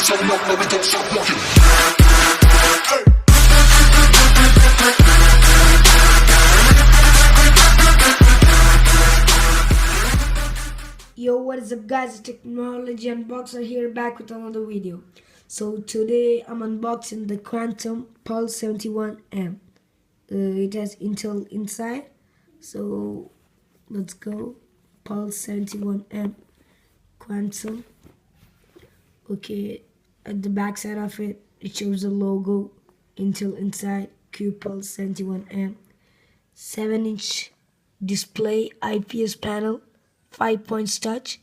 so low, no, we don't stop walking. Yo, what is up guys, it's Technology Unboxer here, back with another video. So today I'm unboxing the Quantum Pulse 71M. It has Intel inside, so let's go. Pulse 71M Quantum. Okay, at the back side of it, it shows the logo, Intel inside, Q Pulse 71M. 7-inch display, IPS panel, 5 points touch,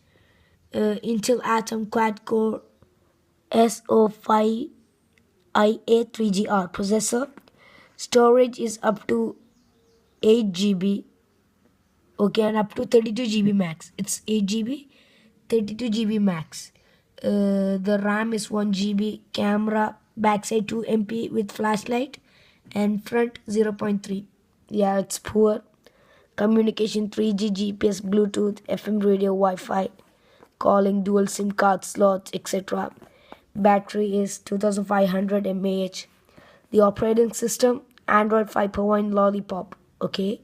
Intel Atom quad-core SO5IA 3GR processor. Storage is up to 8 GB, okay, and up to 32 GB max. It's 8 GB, 32 GB max. The RAM is 1 GB, camera backside 2 MP with flashlight, and front 0.3. Yeah, it's poor. Communication 3G, GPS, Bluetooth, FM radio, Wi-Fi, calling, dual SIM card slots, etc. Battery is 2500 mAh. The operating system, Android 5.1 Lollipop. Okay.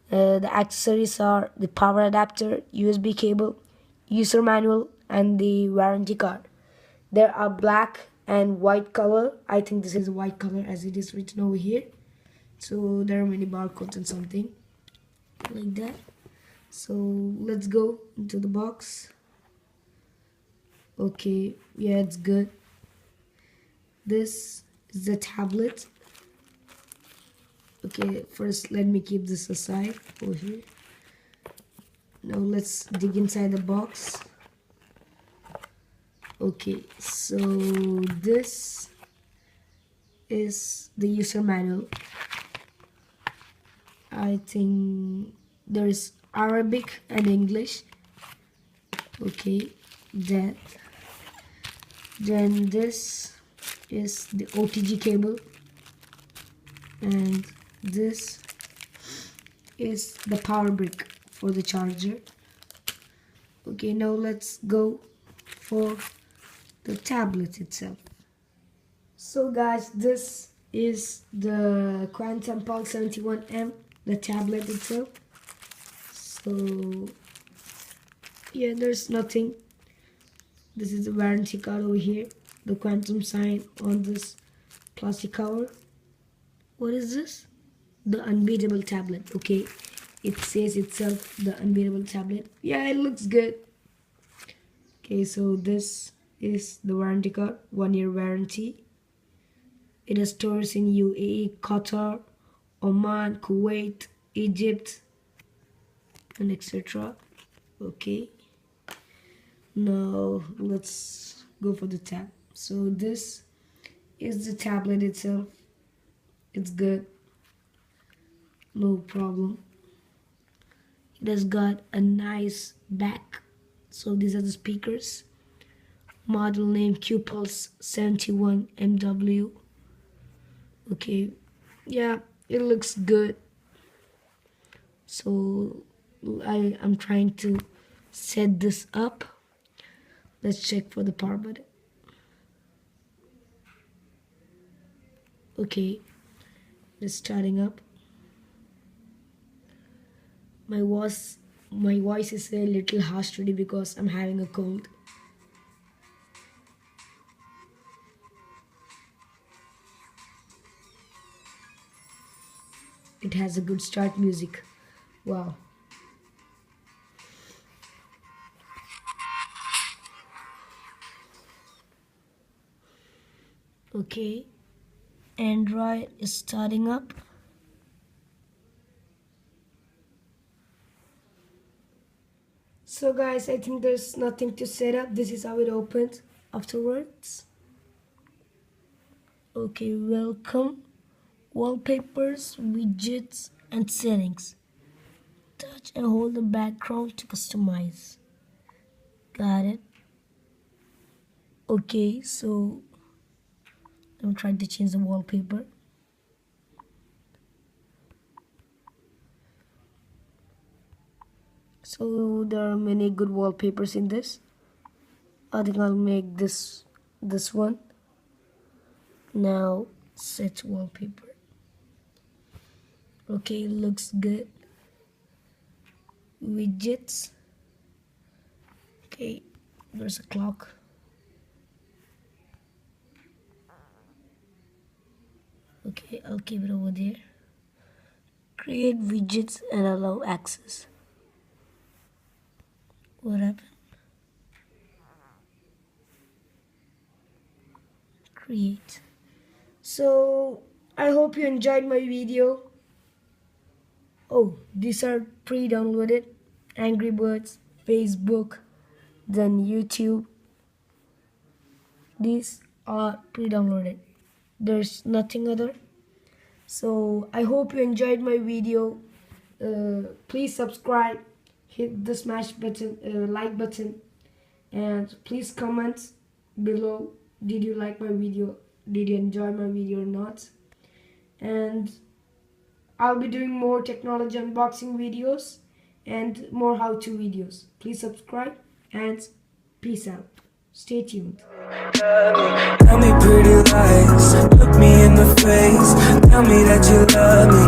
The accessories are the power adapter, USB cable, user manual, and the warranty card. There are black and white color. I think this is white color as it is written over here. So there are many barcodes and something like that. So let's go into the box. Okay, yeah, it's good. This is the tablet. Okay, first let me keep this aside over here. Now let's dig inside the box. Okay, so this is the user manual. I think there is Arabic and English. Okay, then this is the OTG cable, and this is the power brick for the charger. Okay, now let's go for the tablet itself. So guys, this is the Quantum Pulse 71M, the tablet itself. So yeah, there's nothing. This is the warranty card over here, the Quantum sign on this plastic cover. What is this? The unbeatable tablet. Okay, it says itself, the unbeatable tablet. Yeah, it looks good. Okay, so this is the warranty card, 1-year warranty. It has stores in UAE, Qatar, Oman, Kuwait, Egypt, and etc. Okay, now let's go for the tab. So this is the tablet itself. It's good, no problem. It has got a nice back. So these are the speakers. Model name Q Pulse 71MW. Okay, yeah, it looks good. So I'm trying to set this up. Let's check for the power button. Okay, it's starting up. My voice is a little harsh today because I'm having a cold. It has a good start music. Wow. Okay, Android is starting up. So guys, I think there's nothing to set up. This is how it opens afterwards. Okay, welcome, wallpapers, widgets, and settings. Touch and hold the background to customize. Got it. Okay, so I'm trying to change the wallpaper. So there are many good wallpapers in this. I think I'll make this this one. Now set wallpaper. Okay, looks good. Widgets. Okay, there's a clock. Okay, I'll keep it over there. Create widgets and allow access. What happened? Create. So I hope you enjoyed my video. Oh, these are pre-downloaded. Angry Birds, Facebook, then YouTube. These are pre-downloaded. There's nothing other. So I hope you enjoyed my video. Please subscribe, hit the smash button, like button, and please comment below. Did you like my video? Did you enjoy my video or not? And I'll be doing more technology unboxing videos and more how-to videos. Please subscribe and peace out. Stay tuned. Tell me pretty lies, look me in the face. Tell me that you love me.